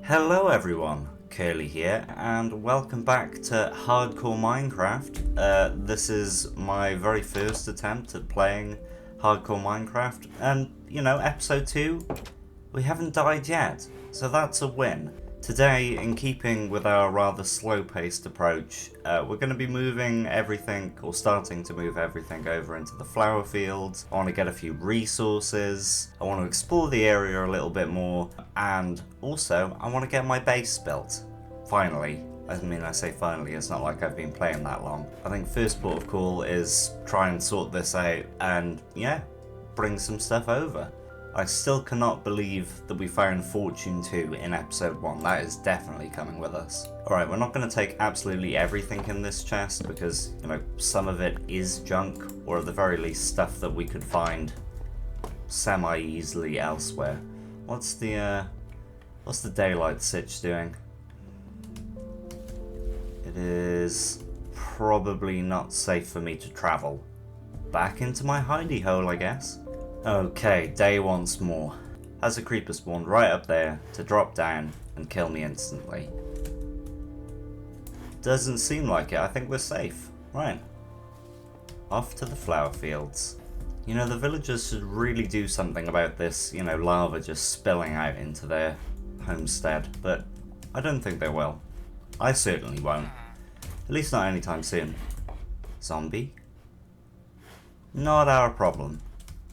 Hello everyone, Curly here, and welcome back to Hardcore Minecraft. This is my very first attempt at playing Hardcore Minecraft, and episode 2, we haven't died yet, so that's a win. Today, in keeping with our rather slow-paced approach, we're going to be moving everything, or starting to move everything over into the flower fields. I want to get a few resources, I want to explore the area a little bit more, and also, I want to get my base built. Finally. I say finally, it's not like I've been playing that long. I think first port of call is try and sort this out, and bring some stuff over. I still cannot believe that we found Fortune 2 in episode 1. That is definitely coming with us. Alright, we're not going to take absolutely everything in this chest because, some of it is junk, or at the very least stuff that we could find semi-easily elsewhere. What's the daylight sitch doing? It is probably not safe for me to travel. Back into my hidey hole, I guess. Okay, day once more. Has a creeper spawned right up there to drop down and kill me instantly. Doesn't seem like it. I think we're safe. Right. Off to the flower fields. The villagers should really do something about this, lava just spilling out into their homestead, but I don't think they will. I certainly won't. At least not anytime soon. Zombie? Not our problem.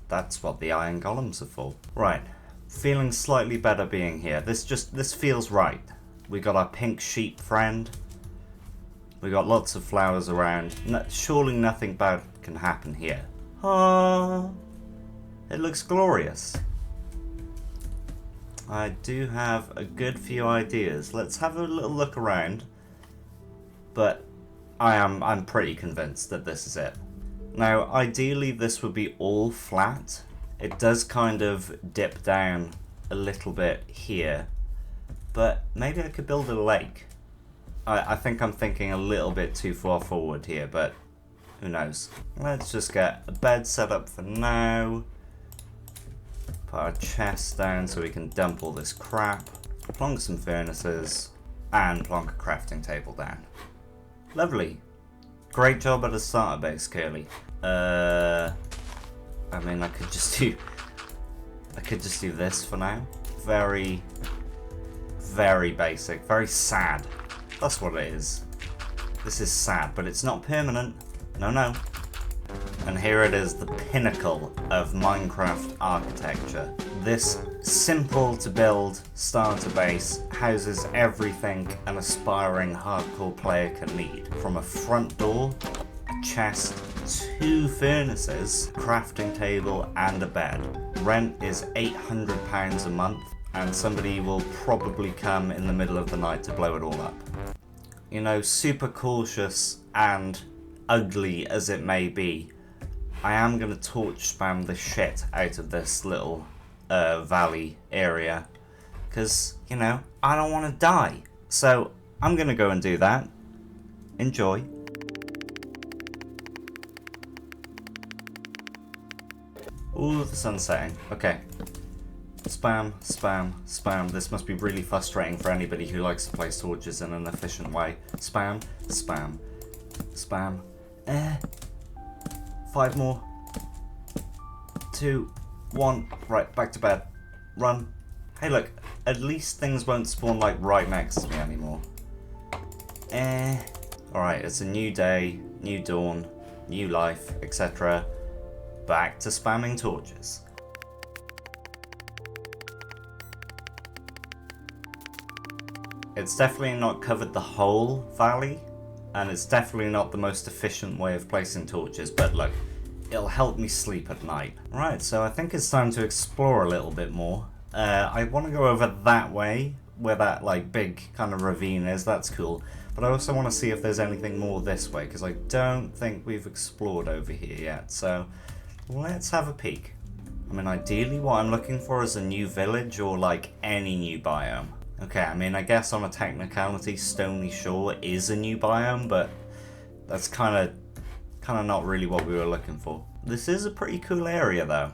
That's what the iron golems are for. Right, feeling slightly better being here. This feels right. We got our pink sheep friend. We got lots of flowers around. Surely nothing bad can happen here. Ah, it looks glorious. I do have a good few ideas. Let's have a little look around. But I'm pretty convinced that this is it. Now, ideally this would be all flat. It does kind of dip down a little bit here, but maybe I could build a lake. I think I'm thinking a little bit too far forward here, but who knows. Let's just get a bed set up for now. Put our chest down so we can dump all this crap. Plonk some furnaces, and plonk a crafting table down. Lovely. Great job at a starter base, Curly. I could just do this for now. Very, very basic, very sad. That's what it is. This is sad, but it's not permanent. No. And here it is, the pinnacle of Minecraft architecture. This simple to build starter base houses everything an aspiring hardcore player can need. From a front door, a chest, 2 furnaces, crafting table and a bed. Rent is £800 a month and somebody will probably come in the middle of the night to blow it all up. Super cautious and ugly as it may be, I am going to torch spam the shit out of this little valley area because, I don't want to die. So I'm going to go and do that. Enjoy. Ooh, the sun's setting. Okay. Spam, spam, spam. This must be really frustrating for anybody who likes to place torches in an efficient way. Spam, spam, spam. 5 more. 2, 1. Right, back to bed. Run. Hey look, at least things won't spawn right next to me anymore. Alright, it's a new day, new dawn, new life, etc. Back to spamming torches. It's definitely not covered the whole valley, and it's definitely not the most efficient way of placing torches, but look, it'll help me sleep at night. Right, so I think it's time to explore a little bit more. I want to go over that way, where that big kind of ravine is. That's cool. But I also want to see if there's anything more this way, because I don't think we've explored over here yet. So let's have a peek. Ideally what I'm looking for is a new village or any new biome. Okay, I guess on a technicality, Stony Shore is a new biome, but that's kind of not really what we were looking for. This is a pretty cool area though.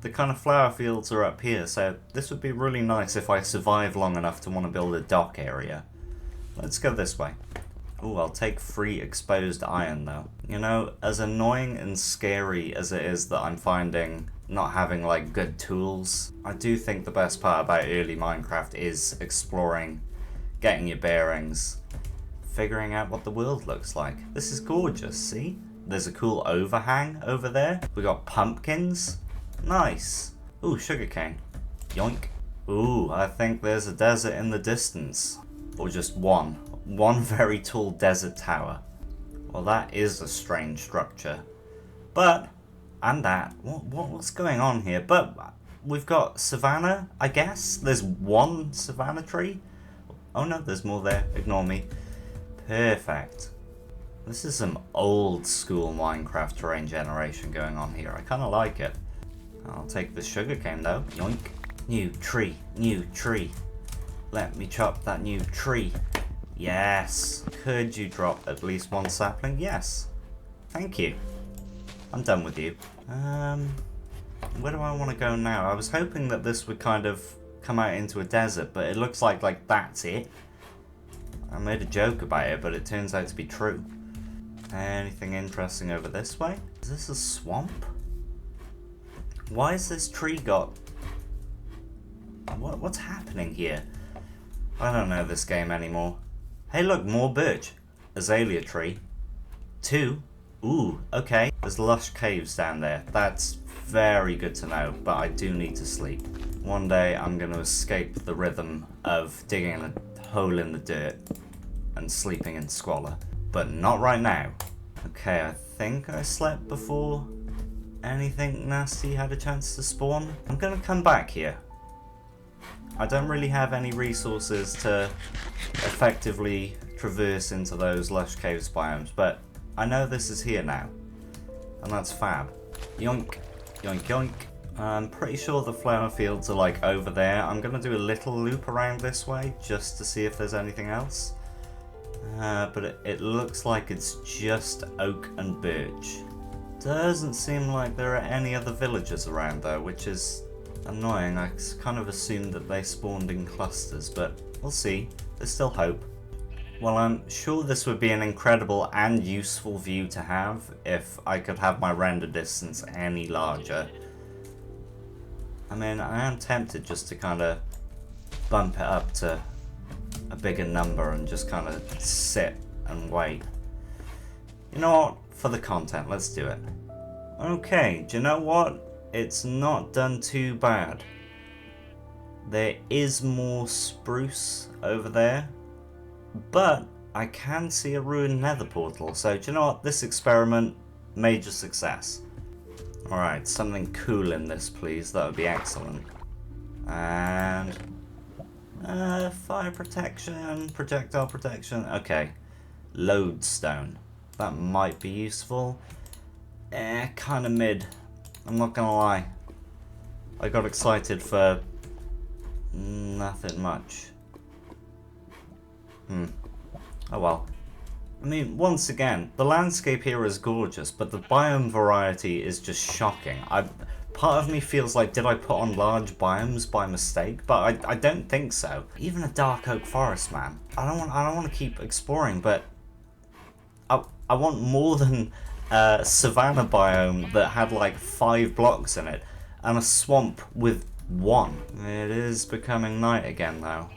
the kind of flower fields are up here, so this would be really nice if I survive long enough to want to build a dock area. Let's go this way. Oh, I'll take 3 exposed iron though. You know, as annoying and scary as it is that I'm finding not having like good tools, I do think the best part about early Minecraft is exploring, getting your bearings, figuring out what the world looks like. This is gorgeous, see? There's a cool overhang over there. We got pumpkins. Nice. Ooh, sugarcane. Yoink. Ooh, I think there's a desert in the distance. Or just one. One very tall desert tower. Well, that is a strange structure. But, and that, what's going on here? But we've got savanna, I guess. There's one savanna tree. Oh no, there's more there. Ignore me. Perfect. This is some old school Minecraft terrain generation going on here. I kind of like it. I'll take the sugarcane though. Yoink. New tree. New tree. Let me chop that new tree. Yes. Could you drop at least 1 sapling? Yes. Thank you. I'm done with you. Where do I want to go now? I was hoping that this would kind of come out into a desert, but it looks like that's it. I made a joke about it, but it turns out to be true. Anything interesting over this way? Is this a swamp? Why has this tree got... What's happening here? I don't know this game anymore. Hey look, more birch. Azalea tree. 2. Ooh, okay. There's lush caves down there. That's very good to know, but I do need to sleep. One day I'm going to escape the rhythm of digging a hole in the dirt and sleeping in squalor. But not right now. Okay, I think I slept before anything nasty had a chance to spawn. I'm going to come back here. I don't really have any resources to effectively traverse into those lush caves biomes, but I know this is here now. And that's fab. Yoink, yoink, yoink. I'm pretty sure the flower fields are like over there. I'm going to do a little loop around this way just to see if there's anything else. But it looks like it's just oak and birch. Doesn't seem like there are any other villagers around though, which is annoying. I kind of assumed that they spawned in clusters, but we'll see. There's still hope. Well, I'm sure this would be an incredible and useful view to have if I could have my render distance any larger. I mean, I am tempted just to kind of bump it up to a bigger number and just kind of sit and wait. You know what? For the content, let's do it. Okay, do you know what? It's not done too bad. There is more spruce over there, but I can see a ruined nether portal, so do you know what? This experiment, major success. Alright, something cool in this please, that would be excellent. And fire protection, projectile protection, okay. Lodestone, that might be useful. Kinda mid, I'm not gonna lie. I got excited for nothing much. Oh well. I mean, once again, the landscape here is gorgeous, but the biome variety is just shocking. Part of me feels like, did I put on large biomes by mistake? But I don't think so. Even a dark oak forest, man. I don't want to keep exploring, but I want more than a savanna biome that had like 5 blocks in it, and a swamp with 1. It is becoming night again, though.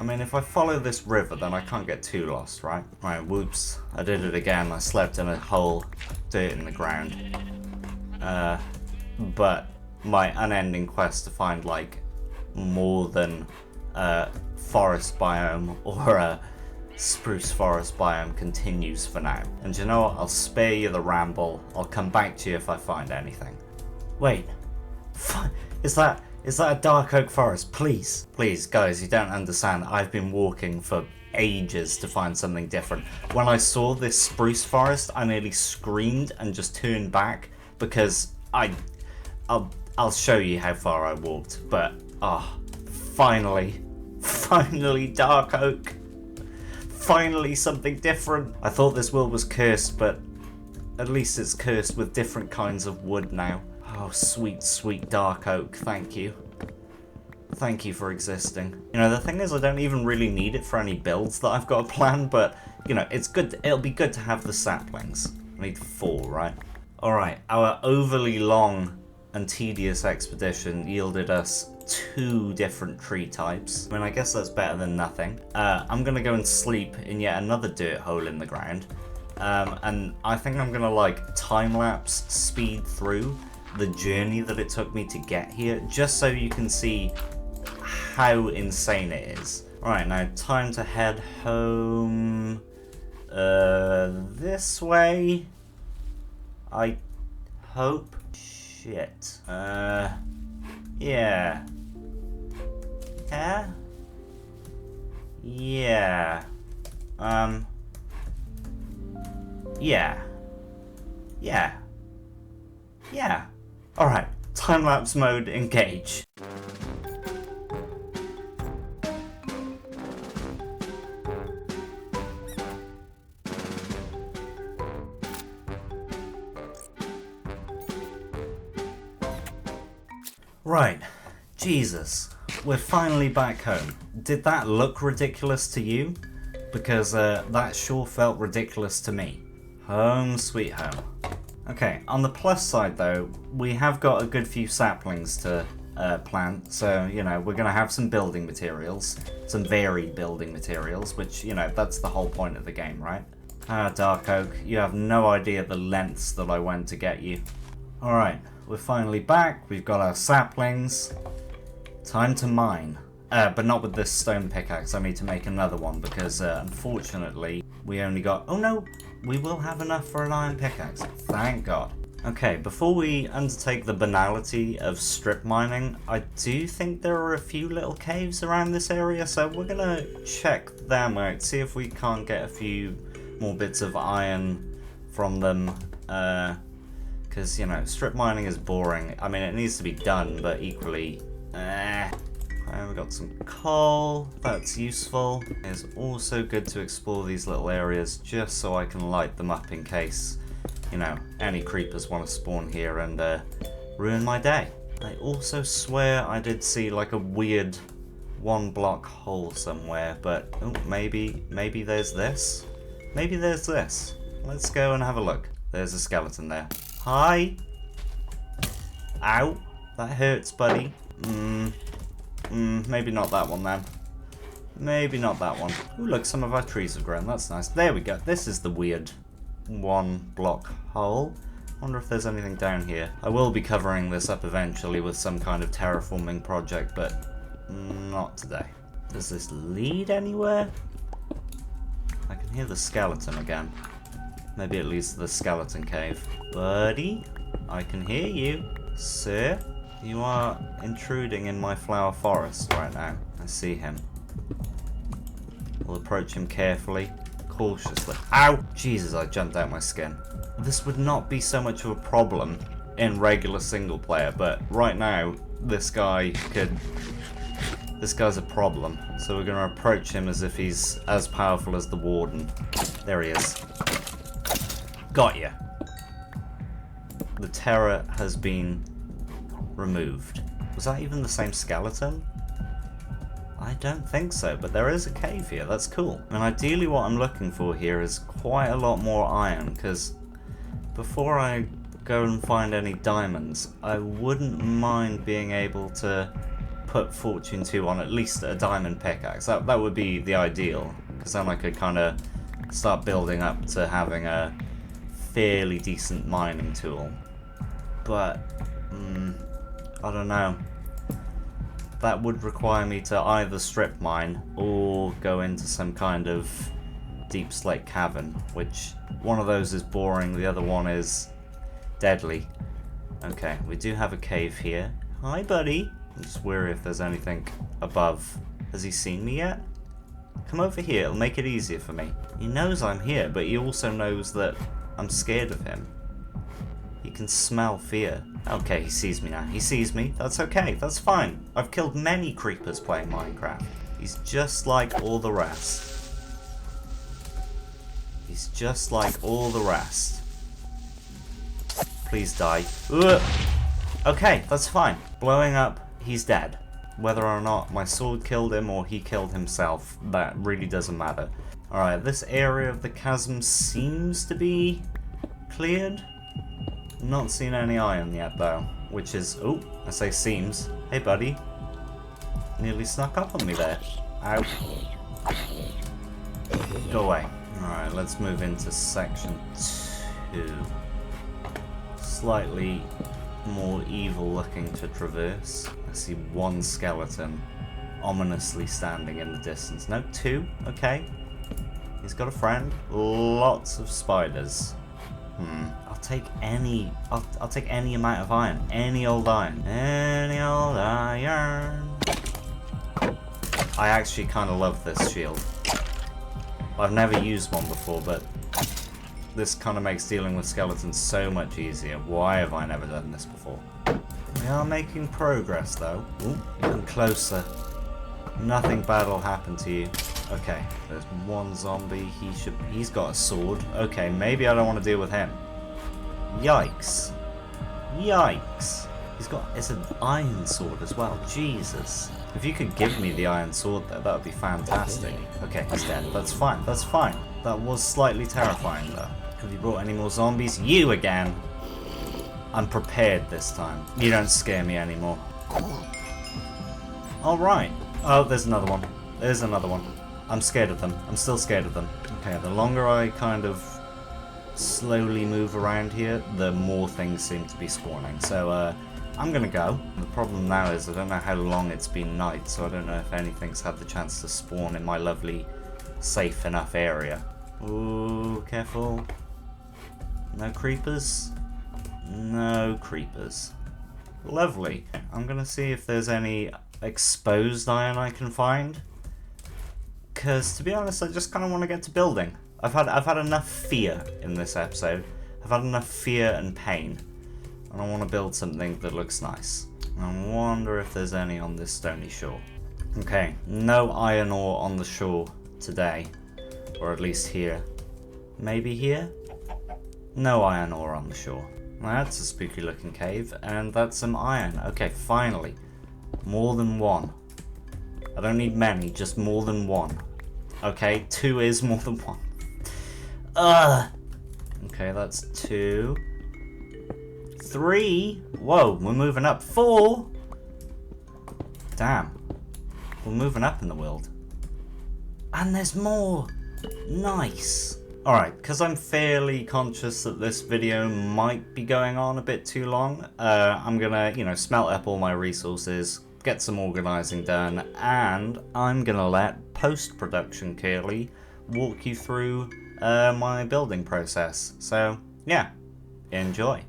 I mean, if I follow this river, then I can't get too lost, right? Right, whoops. I did it again. I slept in a hole, dirt in the ground. But my unending quest to find, like, more than a forest biome or a spruce forest biome continues for now. And you know what? I'll spare you the ramble. I'll come back to you if I find anything. Wait. Is that a dark oak forest? Please. Please, guys, you don't understand. I've been walking for ages to find something different. When I saw this spruce forest, I nearly screamed and just turned back because I'll show you how far I walked. But, finally dark oak. Finally something different. I thought this world was cursed, but At least it's cursed with different kinds of wood now. Oh, sweet, sweet dark oak, thank you. Thank you for existing. You know, the thing is, I don't even really need it for any builds that I've got planned, but, you know, it's good. It'll be good to have the saplings. I need 4, right? Alright, our overly long and tedious expedition yielded us 2 different tree types. I mean, I guess that's better than nothing. I'm gonna go and sleep in yet another dirt hole in the ground. And I think I'm gonna, like, time-lapse speed through the journey that it took me to get here, just so you can see how insane it is. Alright, now time to head home this way, I hope. Shit. Yeah. Yeah. Yeah. Yeah. Yeah. Yeah. Alright, time-lapse mode engage. Right, Jesus, we're finally back home. Did that look ridiculous to you? Because that sure felt ridiculous to me. Home sweet home. Okay, on the plus side though, we have got a good few saplings to plant, so, you know, we're going to have some building materials, some varied building materials, which, you know, that's the whole point of the game, right? Ah, Dark Oak, you have no idea the lengths that I went to get you. Alright, we're finally back, we've got our saplings. Time to mine. But not with this stone pickaxe, I need to make another one because, unfortunately, we only got... Oh no! We will have enough for an iron pickaxe. Thank God. Okay, before we undertake the banality of strip mining, I do think there are a few little caves around this area, so we're gonna check them out, see if we can't get a few more bits of iron from them, because, you know, strip mining is boring. I mean, it needs to be done, but equally, we've got some coal, that's useful. It's also good to explore these little areas just so I can light them up in case, you know, any creepers want to spawn here and ruin my day. I also swear I did see like a weird 1-block hole somewhere, but oh, maybe there's this? Maybe there's this. Let's go and have a look. There's a skeleton there. Hi! Ow! That hurts, buddy. Maybe not that one then. Maybe not that one. Ooh, look, some of our trees have grown. That's nice. There we go. This is the weird 1-block hole. Wonder if there's anything down here. I will be covering this up eventually with some kind of terraforming project, but not today. Does this lead anywhere? I can hear the skeleton again. Maybe it leads to the skeleton cave. Buddy, I can hear you. Sir? You are intruding in my flower forest right now. I see him. We'll approach him carefully, cautiously. Ow! Jesus, I jumped out my skin. This would not be so much of a problem in regular single player, but right now, this guy's a problem. So we're going to approach him as if he's as powerful as the Warden. There he is. Got ya. The terror has been removed. Was that even the same skeleton? I don't think so, but there is a cave here. That's cool. And ideally what I'm looking for here is quite a lot more iron, because before I go and find any diamonds, I wouldn't mind being able to put Fortune 2 on at least a diamond pickaxe. That would be the ideal, because then I could kind of start building up to having a fairly decent mining tool. But I don't know. That would require me to either strip mine or go into some kind of deep slate cavern, which one of those is boring, the other one is deadly. Okay, we do have a cave here. Hi, buddy. I'm just worried if there's anything above. Has he seen me yet? Come over here, it'll make it easier for me. He knows I'm here, but he also knows that I'm scared of him. He can smell fear. Okay, he sees me now. He sees me. That's okay. That's fine. I've killed many creepers playing Minecraft. He's just like all the rest. He's just like all the rest. Please die. Ugh. Okay, that's fine. Blowing up, he's dead. Whether or not my sword killed him or he killed himself, that really doesn't matter. Alright, this area of the chasm seems to be cleared. Not seen any iron yet though, which is... Oh, I say seems. Hey buddy. Nearly snuck up on me there. Ow. Go away. Alright, let's move into section 2. Slightly more evil looking to traverse. I see one skeleton ominously standing in the distance. No, 2. Okay. He's got a friend. Lots of spiders. I'll take any. I'll take any amount of iron. Any old iron. Any old iron. I actually kind of love this shield. I've never used one before, but this kind of makes dealing with skeletons so much easier. Why have I never done this before? We are making progress, though. Ooh, even closer. Nothing bad will happen to you. Okay, there's one zombie. He's got a sword. Okay, maybe I don't want to deal with him. Yikes. Yikes. It's an iron sword as well. Jesus. If you could give me the iron sword there, that would be fantastic. Okay, he's dead. That's fine. That's fine. That was slightly terrifying, though. Have you brought any more zombies? You again! I'm prepared this time. You don't scare me anymore. Alright. Oh, there's another one. There's another one. I'm scared of them. I'm still scared of them. Okay, the longer I kind of slowly move around here, the more things seem to be spawning. So, I'm gonna go. The problem now is I don't know how long it's been night, so I don't know if anything's had the chance to spawn in my lovely, safe enough area. Ooh, careful. No creepers? No creepers. Lovely. I'm gonna see if there's any exposed iron I can find. Because, to be honest, I just kind of want to get to building. I've had enough fear in this episode. I've had enough fear and pain. And I want to build something that looks nice. I wonder if there's any on this stony shore. Okay, no iron ore on the shore today. Or at least here. Maybe here? No iron ore on the shore. That's a spooky looking cave, and that's some iron. Okay, finally. More than one. I don't need many, just more than one. Okay, 2 is more than 1. Ugh! Okay, that's 2. 3. Whoa, we're moving up. 4. Damn. We're moving up in the world. And there's more. Nice. Alright, because I'm fairly conscious that this video might be going on a bit too long, I'm gonna, smelt up all my resources, get some organising done, and I'm gonna let post-production Curly walk you through my building process. So, yeah, enjoy.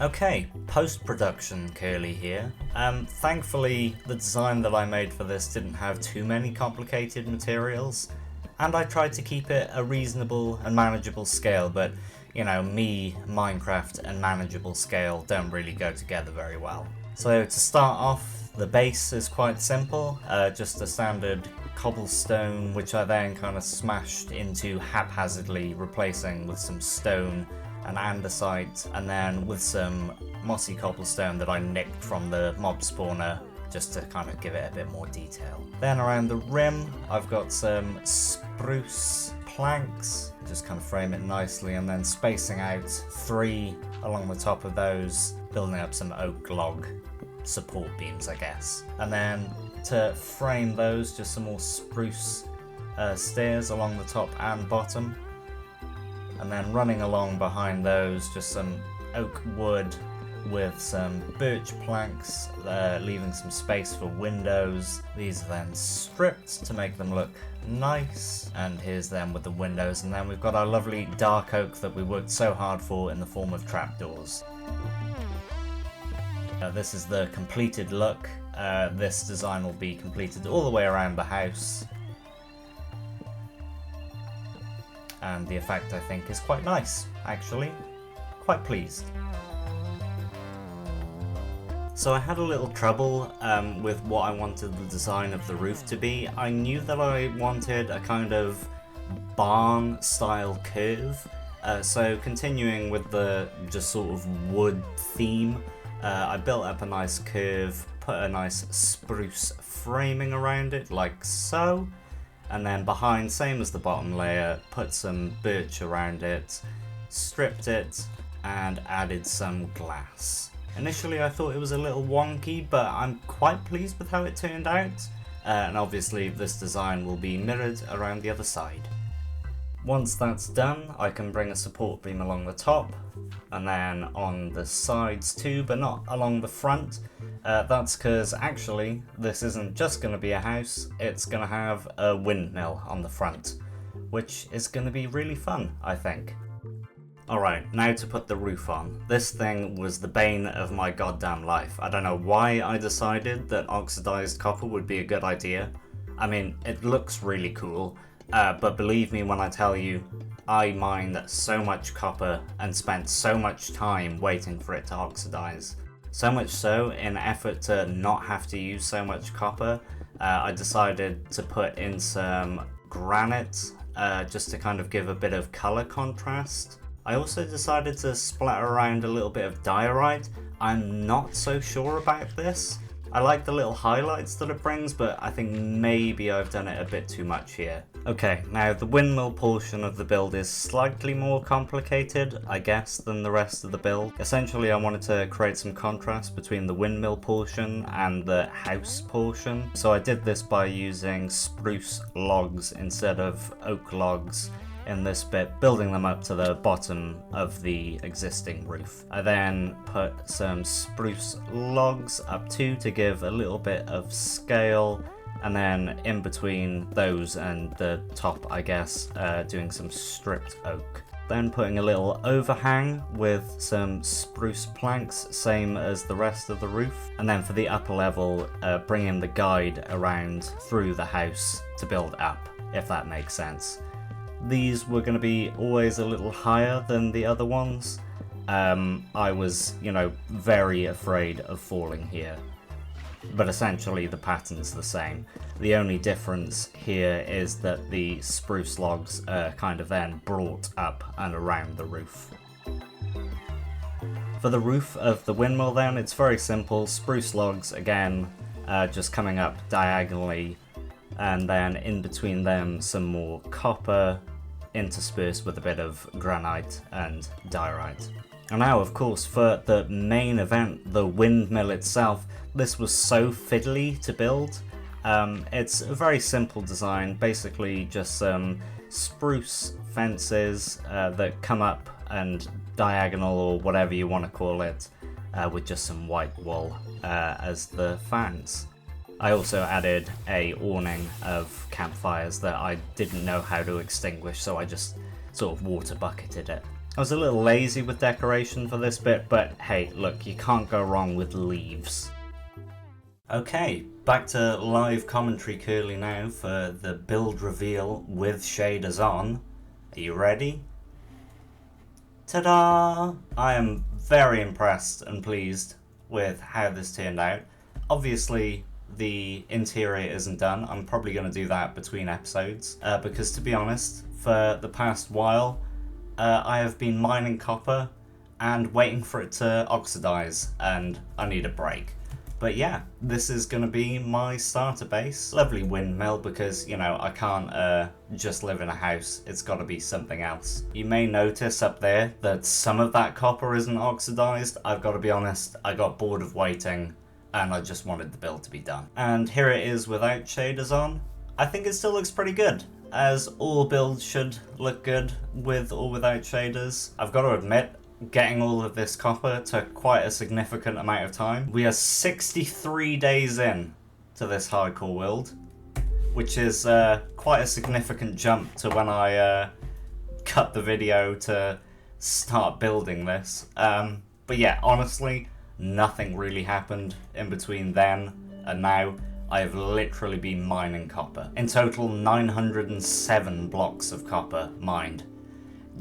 Okay, post-production Curly here. Thankfully, the design that I made for this didn't have too many complicated materials, and I tried to keep it a reasonable and manageable scale, but, me, Minecraft, and manageable scale don't really go together very well. So to start off, the base is quite simple, just a standard cobblestone, which I then kind of smashed into haphazardly, replacing with some stone and andesite, and then with some mossy cobblestone that I nicked from the mob spawner, just to kind of give it a bit more detail. Then around the rim, I've got some spruce planks, just kind of frame it nicely, and then spacing out 3 along the top of those, building up some oak log support beams, I guess. And then to frame those, just some more spruce stairs along the top and bottom. And then running along behind those, just some oak wood with some birch planks, leaving some space for windows. These are then stripped to make them look nice, and here's them with the windows, and then we've got our lovely dark oak that we worked so hard for in the form of trapdoors. This is the completed look. This design will be completed all the way around the house, and the effect I think is quite nice, actually. Quite pleased. So I had a little trouble with what I wanted the design of the roof to be. I knew that I wanted a kind of barn style curve, So continuing with the just sort of wood theme, I built up a nice curve, put a nice spruce framing around it like so, and then behind, same as the bottom layer, put some birch around it, stripped it, and added some glass. Initially I thought it was a little wonky, but I'm quite pleased with how it turned out, and obviously this design will be mirrored around the other side. Once that's done, I can bring a support beam along the top, and then on the sides too, but not along the front. That's because actually this isn't just going to be a house, it's going to have a windmill on the front, which is going to be really fun, I think. Alright, now to put the roof on. This thing was the bane of my goddamn life. I don't know why I decided that oxidized copper would be a good idea. I mean, it looks really cool. But believe me when I tell you, I mined so much copper and spent so much time waiting for it to oxidize. So much so, in effort to not have to use so much copper, I decided to put in some granite just to kind of give a bit of color contrast. I also decided to splatter around a little bit of diorite. I'm not so sure about this. I like the little highlights that it brings, but I think maybe I've done it a bit too much here. Okay, now the windmill portion of the build is slightly more complicated, I guess, than the rest of the build. Essentially, I wanted to create some contrast between the windmill portion and the house portion. So I did this by using spruce logs instead of oak logs in this bit, building them up to the bottom of the existing roof. I then put some spruce logs up too to give a little bit of scale, and then in between those and the top, I guess, doing some stripped oak. Then putting a little overhang with some spruce planks, same as the rest of the roof. And then for the upper level, bringing the guide around through the house to build up, if that makes sense. These were going to be always a little higher than the other ones. I was, very afraid of falling here. But essentially the pattern's the same. The only difference here is that the spruce logs are kind of then brought up and around the roof. For the roof of the windmill then, it's very simple. Spruce logs, again, just coming up diagonally, and then in between them some more copper interspersed with a bit of granite and diorite. And now, of course, for the main event, the windmill itself, this was so fiddly to build. It's a very simple design, basically just some spruce fences that come up and diagonal, or whatever you want to call it, with just some white wool as the fans. I also added a awning of campfires that I didn't know how to extinguish, so I just sort of water bucketed it. I was a little lazy with decoration for this bit, but hey, look, you can't go wrong with leaves. Okay, back to live commentary Curly now for the build reveal with shaders on. Are you ready? Ta-da! I am very impressed and pleased with how this turned out. Obviously, the interior isn't done. I'm probably going to do that between episodes, because to be honest, for the past while, I have been mining copper and waiting for it to oxidize, and I need a break. But yeah, this is going to be my starter base. Lovely windmill, because, I can't just live in a house. It's got to be something else. You may notice up there that some of that copper isn't oxidized. I've got to be honest, I got bored of waiting, and I just wanted the build to be done. And here it is without shaders on. I think it still looks pretty good, as all builds should look good with or without shaders. I've got to admit, getting all of this copper took quite a significant amount of time. We are 63 days in to this hardcore build, which is quite a significant jump to when I cut the video to start building this. But yeah, honestly, nothing really happened in between then and now. I have literally been mining copper. In total, 907 blocks of copper mined.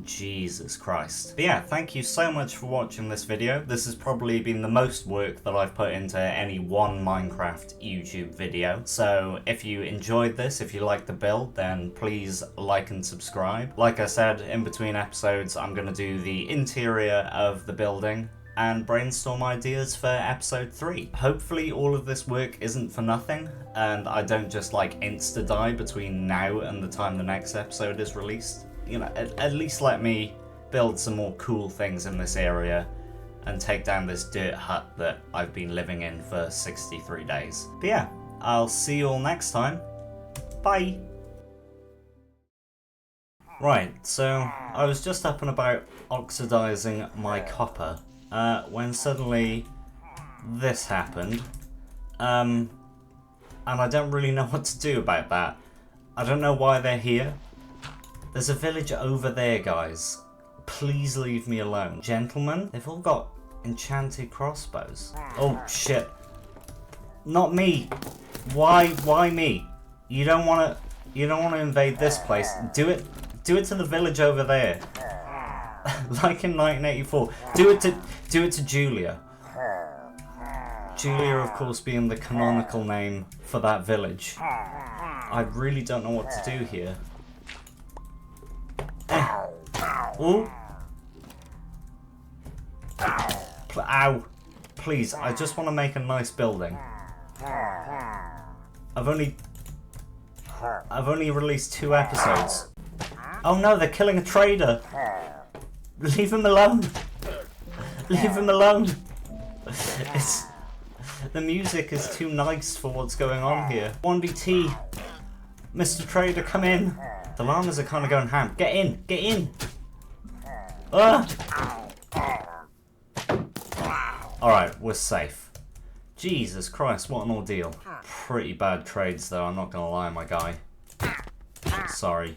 Jesus Christ. But yeah, thank you so much for watching this video. This has probably been the most work that I've put into any one Minecraft YouTube video. So if you enjoyed this, if you liked the build, then please like and subscribe. Like I said, in between episodes, I'm going to do the interior of the building and brainstorm ideas for episode 3. Hopefully all of this work isn't for nothing, and I don't just like insta-die between now and the time the next episode is released. You know, at least let me build some more cool things in this area and take down this dirt hut that I've been living in for 63 days. But yeah, I'll see you all next time. Bye! Right, so I was just up and about oxidizing my copper when suddenly this happened. And I don't really know what to do about that. I don't know why they're here. There's a village over there, guys. Please leave me alone. Gentlemen, they've all got enchanted crossbows. Oh, shit. Not me. Why me? You don't want to invade this place. Do it to the village over there. Like in 1984. Do it to Julia. Julia, of course, being the canonical name for that village. I really don't know what to do here. Oh! Ow! Please, I just want to make a nice building. I've only released 2 episodes. Oh no, they're killing a trader! Leave him alone! Leave him alone! The music is too nice for what's going on here. 1BT! Mr. Trader, come in! The llamas are kind of going ham. Get in! Get in! Alright, we're safe. Jesus Christ, what an ordeal. Pretty bad trades though, I'm not gonna lie, my guy. Sorry.